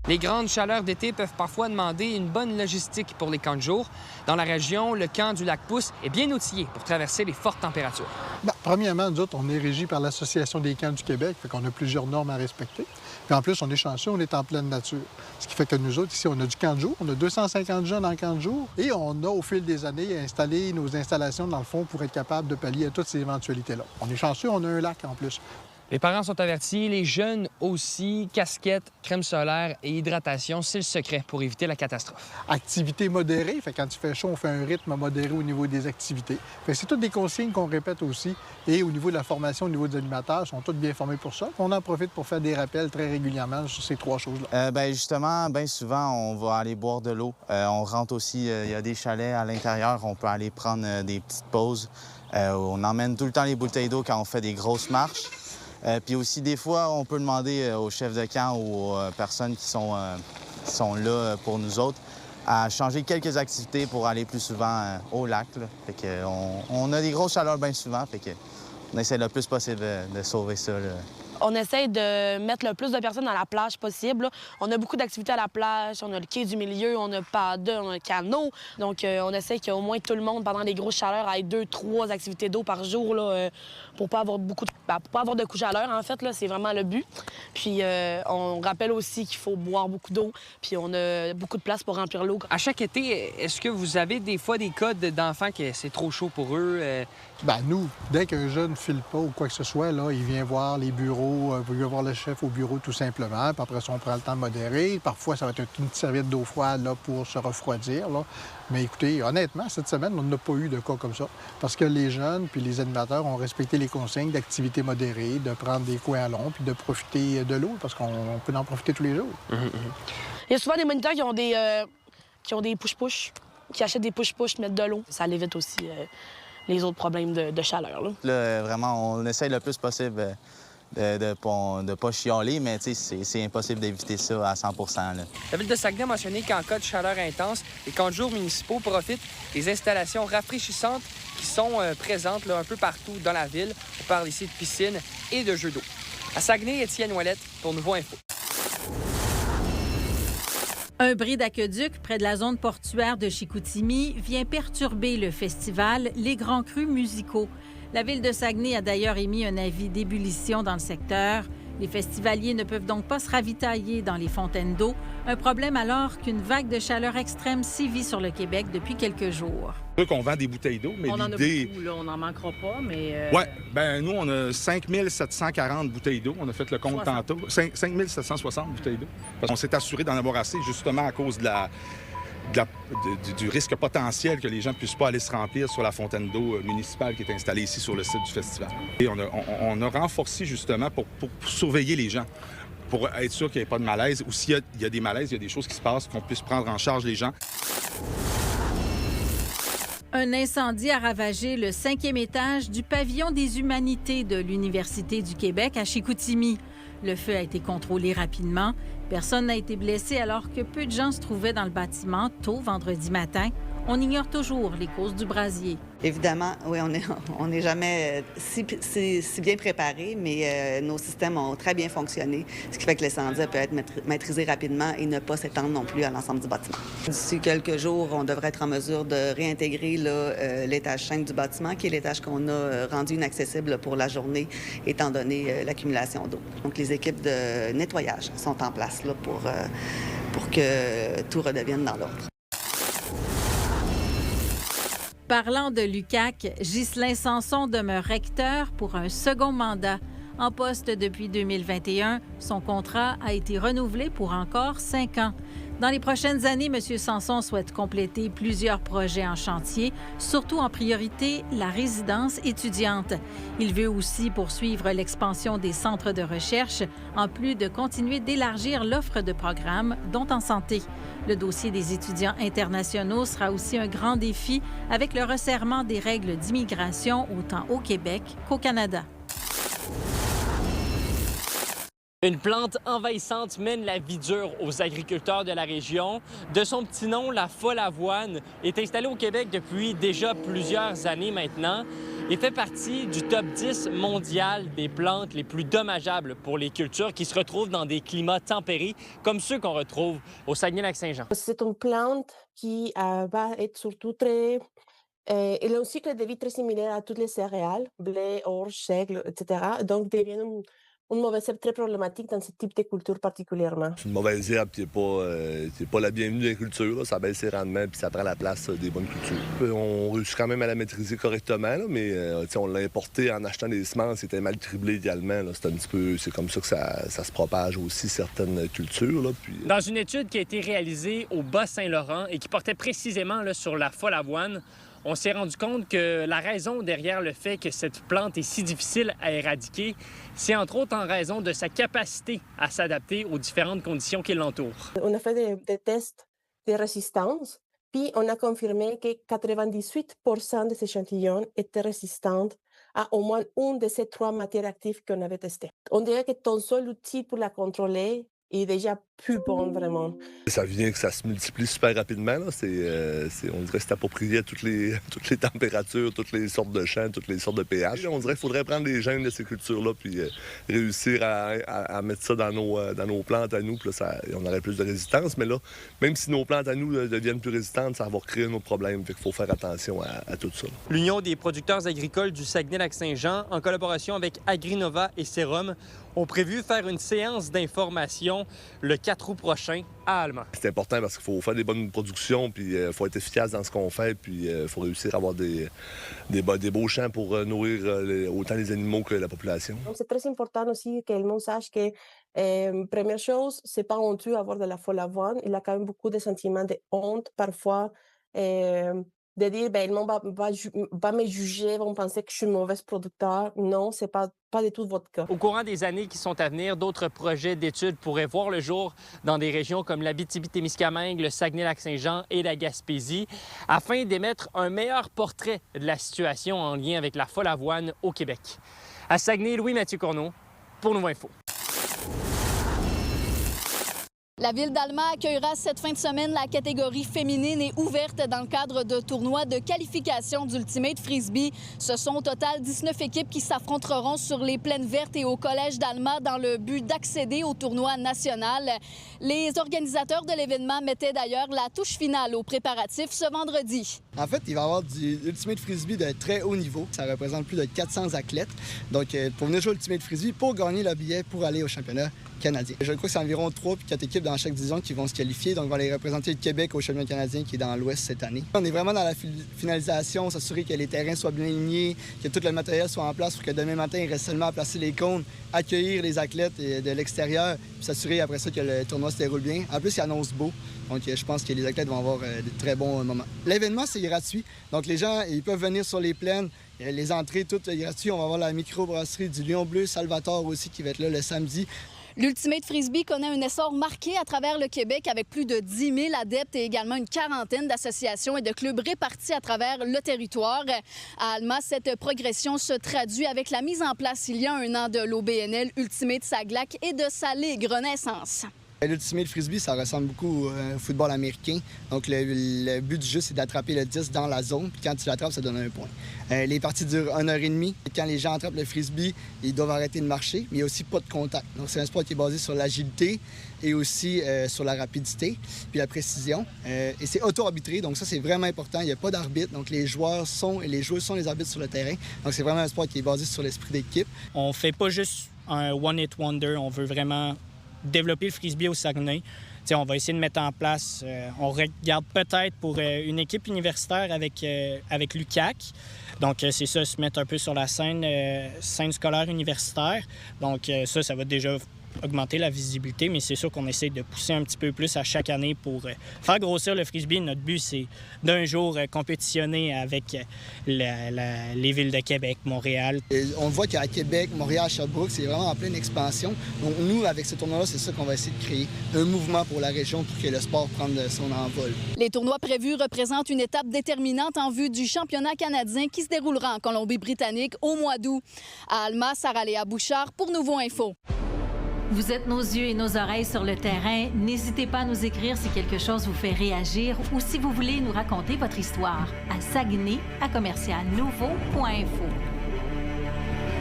Les grandes chaleurs d'été peuvent parfois demander une bonne logistique pour les camps de jour. Dans la région, le camp du Lac-Pouce est bien outillé pour traverser les fortes températures. Premièrement, nous autres, on est régi par l'Association des camps du Québec, fait qu'on a plusieurs normes à respecter. Puis en plus, on est chanceux, on est en pleine nature. Ce qui fait que nous autres, ici, on a du camp de jour, on a 250 jeunes en camp de jour, et on a, au fil des années, installé nos installations, dans le fond, pour être capable de pallier à toutes ces éventualités-là. On est chanceux, on a un lac en plus. Les parents sont avertis, les jeunes aussi. Casquette, crème solaire et hydratation, c'est le secret pour éviter la catastrophe. Activité modérée, fait quand il fait chaud, on fait un rythme modéré au niveau des activités. C'est toutes des consignes qu'on répète aussi. Et au niveau de la formation, au niveau des animateurs, ils sont tous bien formés pour ça. On en profite pour faire des rappels très régulièrement sur ces trois choses-là. Justement, bien souvent, on va aller boire de l'eau. On rentre aussi, il y a des chalets à l'intérieur, on peut aller prendre des petites pauses. On emmène tout le temps les bouteilles d'eau quand on fait des grosses marches. Puis aussi, des fois, on peut demander aux chefs de camp ou aux personnes qui sont là pour nous autres à changer quelques activités pour aller plus souvent au lac. Là. Fait que on a des grosses chaleurs bien souvent, fait que on essaie le plus possible de sauver ça. Là. On essaie de mettre le plus de personnes à la plage possible. Là. On a beaucoup d'activités à la plage. On a le quai du milieu, on a paddle, on a le canot. Donc, on essaie qu'au moins tout le monde, pendant les grosses chaleurs, ait 2-3 activités d'eau par jour là, pour pas avoir pour pas avoir de coups de chaleur, en fait. C'est vraiment le but. Puis, on rappelle aussi qu'il faut boire beaucoup d'eau. Puis, on a beaucoup de place pour remplir l'eau. À chaque été, est-ce que vous avez des fois des cas d'enfants que c'est trop chaud pour eux? Nous, dès qu'un jeune ne file pas ou quoi que ce soit, là, il vient voir les bureaux, il vient voir le chef au bureau tout simplement. Puis après ça, on prend le temps de modérer. Parfois, ça va être une petite serviette d'eau froide là, pour se refroidir. Là. Mais écoutez, honnêtement, cette semaine, on n'a pas eu de cas comme ça. Parce que les jeunes puis les animateurs ont respecté les consignes d'activité modérée, de prendre des coins à long puis de profiter de l'eau, parce qu'on peut en profiter tous les jours. Il y a souvent des moniteurs qui ont des push-push, qui achètent des push-push, mettent de l'eau. Ça évite aussi les autres problèmes de chaleur. Là, vraiment, on essaie le plus possible de pas chialer, mais c'est impossible d'éviter ça à 100 là. La Ville de Saguenay a mentionné qu'en cas de chaleur intense, les camps de jour municipaux profitent des installations rafraîchissantes qui sont présentes là, un peu partout dans la ville. On parle ici de piscines et de jeux d'eau. À Saguenay, Étienne Ouellette pour Nouveau Info. Un bris d'aqueduc près de la zone portuaire de Chicoutimi vient perturber le festival Les Grands Crus musicaux. La Ville de Saguenay a d'ailleurs émis un avis d'ébullition dans le secteur. Les festivaliers ne peuvent donc pas se ravitailler dans les fontaines d'eau. Un problème alors qu'une vague de chaleur extrême sévit sur le Québec depuis quelques jours. C'est sûr qu'on vend des bouteilles d'eau, mais on en l'idée... a beaucoup, là. On n'en manquera pas, mais... Oui, nous, on a 5 740 bouteilles d'eau. On a fait le compte 60. tantôt. 5 760 bouteilles d'eau. Parce qu'on s'est assuré d'en avoir assez, justement, à cause du risque potentiel que les gens ne puissent pas aller se remplir sur la fontaine d'eau municipale qui est installée ici sur le site du festival. Et on a renforcé, justement, pour surveiller les gens, pour être sûr qu'il n'y ait pas de malaise. Ou s'il y a des malaises, il y a des choses qui se passent, qu'on puisse prendre en charge les gens. Un incendie a ravagé le 5e étage du pavillon des humanités de l'Université du Québec à Chicoutimi. Le feu a été contrôlé rapidement. Personne n'a été blessé alors que peu de gens se trouvaient dans le bâtiment tôt vendredi matin. On ignore toujours les causes du brasier. Évidemment, oui, on n'est jamais si bien préparé, mais nos systèmes ont très bien fonctionné, ce qui fait que l'incendie peut être maîtrisé rapidement et ne pas s'étendre non plus à l'ensemble du bâtiment. D'ici quelques jours, on devrait être en mesure de réintégrer l'étage 5 du bâtiment, qui est l'étage qu'on a rendu inaccessible pour la journée, étant donné l'accumulation d'eau. Donc, les équipes de nettoyage sont en place là, pour que tout redevienne dans l'ordre. Parlant de l'UQAC, Ghislain Sanson demeure recteur pour un second mandat. En poste depuis 2021, son contrat a été renouvelé pour encore 5 ans. Dans les prochaines années, M. Sanson souhaite compléter plusieurs projets en chantier, surtout en priorité la résidence étudiante. Il veut aussi poursuivre l'expansion des centres de recherche, en plus de continuer d'élargir l'offre de programmes, dont en santé. Le dossier des étudiants internationaux sera aussi un grand défi avec le resserrement des règles d'immigration autant au Québec qu'au Canada. Une plante envahissante mène la vie dure aux agriculteurs de la région. De son petit nom, la folle avoine est installée au Québec depuis déjà plusieurs années maintenant. et fait partie du top 10 mondial des plantes les plus dommageables pour les cultures qui se retrouvent dans des climats tempérés comme ceux qu'on retrouve au Saguenay-Lac-Saint-Jean. C'est une plante qui va être surtout très... elle a un cycle de vie très similaire à toutes les céréales, blé, orge, seigle, etc. Donc, devient une mauvaise herbe très problématique dans ce type de culture particulièrement. C'est une mauvaise herbe qui n'est pas la bienvenue dans les cultures. Là. Ça baisse ses rendements puis ça prend la place des bonnes cultures. On réussit quand même à la maîtriser correctement, là, mais on l'a importé en achetant des semences qui étaient mal criblées également. C'est comme ça que ça se propage aussi, certaines cultures. Là, puis... Dans une étude qui a été réalisée au Bas-Saint-Laurent et qui portait précisément là, sur la folle avoine, on s'est rendu compte que la raison derrière le fait que cette plante est si difficile à éradiquer, c'est entre autres en raison de sa capacité à s'adapter aux différentes conditions qui l'entourent. On a fait des tests de résistance, puis on a confirmé que 98% des échantillons étaient résistants à au moins une de ces 3 matières actives qu'on avait testées. On dirait que ton seul outil pour la contrôler est déjà plus bon, vraiment. Ça vient que ça se multiplie super rapidement. Là. On dirait que c'est approprié à toutes les températures, toutes les sortes de champs, toutes les sortes de pH. On dirait qu'il faudrait prendre les gènes de ces cultures-là puis réussir à mettre ça dans nos plantes à nous. Puis là, on aurait plus de résistance. Mais là, même si nos plantes à nous deviennent plus résistantes, ça va créer un autre problème. Fait qu'il faut faire attention à tout ça. L'Union des producteurs agricoles du Saguenay-Lac-Saint-Jean, en collaboration avec Agrinova et Serum, ont prévu faire une séance d'information le 4 août prochain à Alma. C'est important parce qu'il faut faire des bonnes productions, puis il faut être efficace dans ce qu'on fait, puis il faut réussir à avoir des beaux champs pour nourrir autant les animaux que la population. C'est très important aussi que le monde sache que, première chose, c'est pas honteux d'avoir de la folle avoine. Il a quand même beaucoup de sentiments de honte parfois. De dire, le monde va me juger, vont penser que je suis un mauvais producteur. Non, c'est pas du tout votre cas. Au courant des années qui sont à venir, d'autres projets d'études pourraient voir le jour dans des régions comme l'Abitibi-Témiscamingue, le Saguenay-Lac-Saint-Jean et la Gaspésie, afin d'émettre un meilleur portrait de la situation en lien avec la folle avoine au Québec. À Saguenay, Louis-Mathieu Corneau pour Nouveau Info. La ville d'Alma accueillera cette fin de semaine la catégorie féminine et ouverte dans le cadre de tournois de qualification d'Ultimate Frisbee. Ce sont au total 19 équipes qui s'affronteront sur les plaines vertes et au collège d'Alma dans le but d'accéder au tournoi national. Les organisateurs de l'événement mettaient d'ailleurs la touche finale aux préparatifs ce vendredi. En fait, il va y avoir du Ultimate Frisbee de très haut niveau. Ça représente plus de 400 athlètes. Donc, pour venir jouer au Ultimate Frisbee, pour gagner le billet pour aller au championnat canadien. Je crois que c'est environ 3 ou 4 équipes dans chaque division qui vont se qualifier. Donc, on va aller représenter le Québec au championnat canadien qui est dans l'Ouest cette année. On est vraiment dans la finalisation, s'assurer que les terrains soient bien alignés, que tout le matériel soit en place pour que demain matin, il reste seulement à placer les cônes, accueillir les athlètes de l'extérieur, puis s'assurer après ça que le tournoi se déroule bien. En plus, il annonce beau. Donc, je pense que les athlètes vont avoir de très bons moments. L'événement, c'est gratuit. Donc, les gens, ils peuvent venir sur les plaines. Les entrées, toutes gratuites. On va avoir la microbrasserie du Lion Bleu, Salvatore aussi, qui va être là le samedi. L'Ultimate Frisbee connaît un essor marqué à travers le Québec avec plus de 10 000 adeptes et également une quarantaine d'associations et de clubs répartis à travers le territoire. À Alma, cette progression se traduit avec la mise en place il y a un an de l'OBNL Ultimate Saglac et de sa Ligue Renaissance. L'Ultimate Frisbee, ça ressemble beaucoup au football américain. Donc, le but du jeu, c'est d'attraper le disque dans la zone. Puis quand tu l'attrapes, ça donne un point. Les parties durent 1h30. Quand les gens attrapent le Frisbee, ils doivent arrêter de marcher. Mais il n'y a aussi pas de contact. Donc, c'est un sport qui est basé sur l'agilité et aussi sur la rapidité puis la précision. Et c'est auto-arbitré. Donc, ça, c'est vraiment important. Il n'y a pas d'arbitre. Donc, les joueurs sont et les joueuses sont les arbitres sur le terrain. Donc, c'est vraiment un sport qui est basé sur l'esprit d'équipe. On fait pas juste un one-hit wonder. On veut vraiment développer le Frisbee au Saguenay. T'sais, on va essayer de mettre en place, on regarde peut-être pour une équipe universitaire avec l'UQAC. Donc, c'est ça, se mettre un peu sur la scène scolaire universitaire. Donc, ça va déjà augmenter la visibilité, mais c'est sûr qu'on essaie de pousser un petit peu plus à chaque année pour faire grossir le Frisbee. Notre but, c'est d'un jour compétitionner avec les villes de Québec, Montréal. Et on voit qu'à Québec, Montréal, Sherbrooke, c'est vraiment en pleine expansion. Donc nous, avec ce tournoi-là, c'est ça qu'on va essayer de créer, un mouvement pour la région pour que le sport prenne son envol. Les tournois prévus représentent une étape déterminante en vue du championnat canadien qui se déroulera en Colombie-Britannique au mois d'août. À Alma, Sarah-Léa Bouchard pour Nouveau Info. Vous êtes nos yeux et nos oreilles sur le terrain. N'hésitez pas à nous écrire si quelque chose vous fait réagir ou si vous voulez nous raconter votre histoire à Saguenay@commercialnouveau.info.